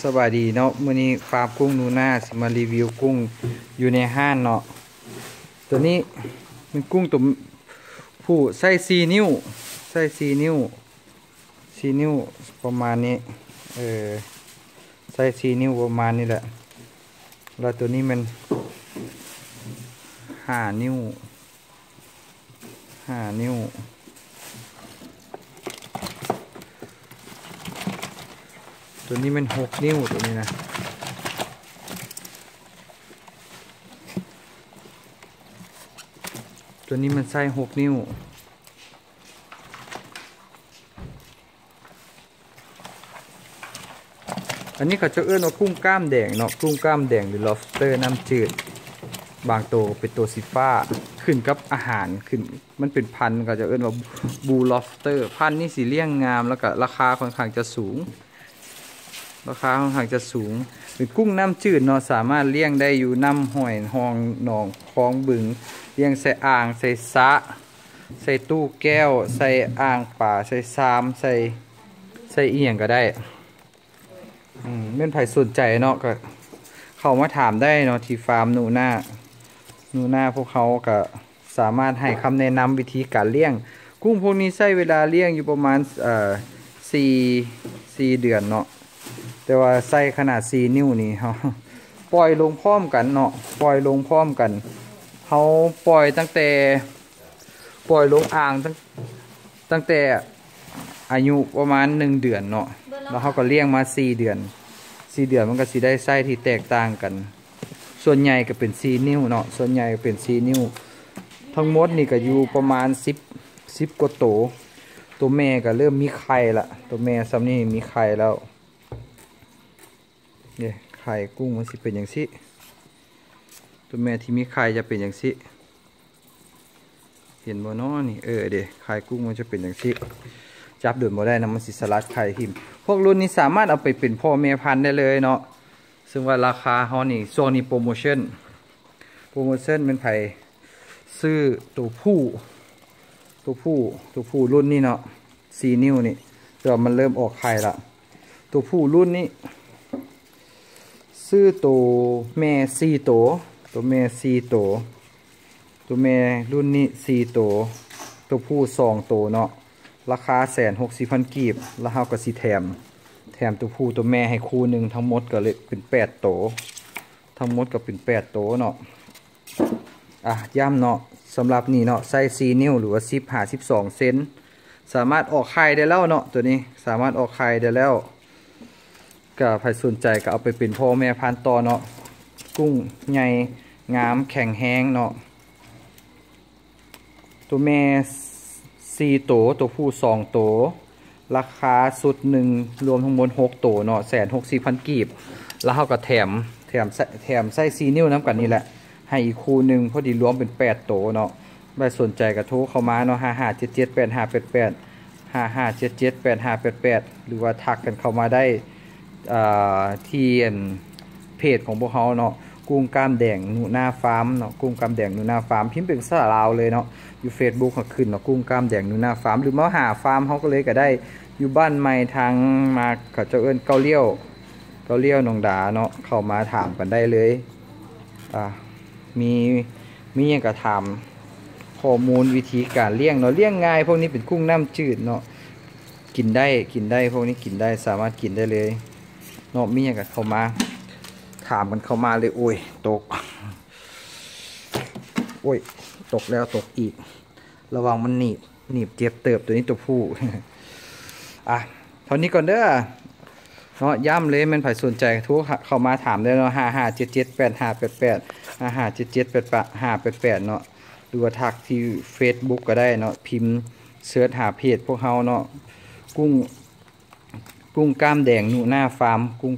สวัสดีเนาะมื้อนี้ฟาร์มกุ้งนูน่าสิมารีวิวกุ้งอยู่ในห้างเนาะตัวนี้เป็นกุ้งตัวผู้ไส้4 นิ้วไส้4 นิ้ว4 นิ้วประมาณนี้ไส้4 นิ้วประมาณนี้แหละแล้วตัวนี้มัน5 นิ้ว5 นิ้วตัวนี้มัน6 นิ้วตัวนี้นะตัวนี้มันไส้6 นิ้วอันนี้เขาจะเอื้อนว่ากุ้งกล้ามแดงเนาะกุ้งกล้ามแดงหรือ lobster น้ำจืดบางตัวเป็นตัวสีฟ้าขึ้นกับอาหารขึ้นมันเป็นพันธุ์ก็จะเอื้อนว่า blue lobster พันธุ์นี้สีเลี่ยงงามแล้วก็ราคาค่อนข้างจะสูงเป็นกุ้งน้ำจืดเนาะสามารถเลี้ยงได้อยู่น้ำห้อยห้องหนองคลองบึงเลี้ยงใส่อ่างใส่สระใส่ตู้แก้วใส่อ่างป่าใส่ซามใส่เอียงก็ได้เมื่อใครสนใจเนาะก็เข้ามาถามได้เนาะที่ฟาร์มนูน่าพวกเขาก็สามารถให้คำแนะนำวิธีการเลี้ยงกุ้งพวกนี้ใช้เวลาเลี้ยงอยู่ประมาณ4 เดือนเนาะแต่ว่าไส้ขนาด4 นิ้วนี่เขาปล่อยลงพร้อมกันเนาะปล่อยลงพร้อมกันเขาปล่อยตั้งแต่ปล่อยลงอ่างตั้งแต่อายุประมาณ1 เดือนเนาะแล้วเขาก็เลี้ยงมา4 เดือนมันก็สิได้ไส้ที่แตกต่างกันส่วนใหญ่ก็เป็น4 นิ้วเนาะส่วนใหญ่เป็น4 นิ้วทั้งหมดนี่ก็อยู่ประมาณ10 กว่าตัวแม่ก็เริ่มมีไข่ละตัวแม่ซ้ำนี่มีไข่แล้วเนี่ยไข่กุ้งมันสิเป็นอย่างนี้ตัวแม่ที่มีไข่จะเป็นอย่างนี้เห็นบ่เนาะนี่เดี๋ยวไข่กุ้งมันจะเป็นอย่างนี้จับโดนบ่ได้นะมันสิสลัดไข่ทิ่มพวกรุ่นนี้สามารถเอาไปเป็นพ่อแม่พันธุ์ได้เลยเนาะซึ่งว่าราคาเขานี่ช่วงนี้โปรโมชั่นเป็นไผ่ซื้อตัวผู้รุ่นนี้เนาะ4 นิ้วนี่เดี๋ยวมันเริ่มออกไข่ละตัวผู้รุ่นนี้ซื้อตัวแม่4 ตัวแม่4 ตัวแม่รุ่นนี้4 ตัวผู้2 ตัวเนาะราคา160,000 กีบแล้วเราก็สิแถมตัวผู้ตัวแม่ให้คู่หนึ่งทั้งหมดก็เลยเป็น8 ตัวทั้งหมดก็เป็น8 ตัวเนาะย้ำเนาะสำหรับนี่เนาะไส้4 นิ้วหรือว่า12 เซนสามารถออกไข่ได้แล้วเนาะตัวนี้สามารถออกไข่ได้แล้วก็ใครสนใจก็เอาไปเป็นพ่อแม่พันธุ์ต่อเนาะกุ้งใหญ่งามแข็งแห้งเนาะตัวแม่4 ตัวผู้2 ตัวราคาสุดหนึ่งรวมทั้งหมด6 ตัวเนาะ160,000 กีบแล้วเขาก็แถมไส้4 นิ้วน้ำกันนี่แหละให้อีกคู่หนึ่งพอดีรวมเป็น8 ตัวเนาะใครสนใจก็โทรเข้ามาเนาะ55778588หรือว่าทักกันเข้ามาได้ที่เพจของพวกเขาเนาะกุ้งกล้ามแดงนูน่าฟาร์มเนาะกุ้งกล้ามแดงนูน่าฟาร์มพิมพ์เป็นภาษาลาวเลยเนาะอยู่ Facebook เขาขึ้นเนาะกุ้งกล้ามแดงนูน่าฟาร์มหรือมาหาฟาร์มเขาก็เลยก็ได้อยู่บ้านใหม่ทางมาเขาจะเอิ้นเกาเลี้ยวหนองดาเนาะเข้ามาถามกันได้เลยมีอย่างกระถามข้อมูลวิธีการเลี้ยงเนาะเลี้ยงง่ายพวกนี้เป็นกุ้งน้ำจืดเนาะกินได้พวกนี้กินได้สามารถกินได้เลยเนาะมีอย่างกับเข้ามาถามมันเข้ามาเลยโอ้ยตกแล้วตกอีกระวังมันหนีบเจ็บเติบตัวนี้ตัวผู้เท่านี้ก่อนเด้อเนาะย้ำเลยมันใครสนใจทุกเข้ามาถามได้เนาะ55778588เนาะหรือว่าทักที่ Facebook ก็ได้เนาะพิมพ์เสิร์ชหาเพจพวกเขาเนาะกุ้งกล้ามแดงนูน่าฟาร์มกุ้ง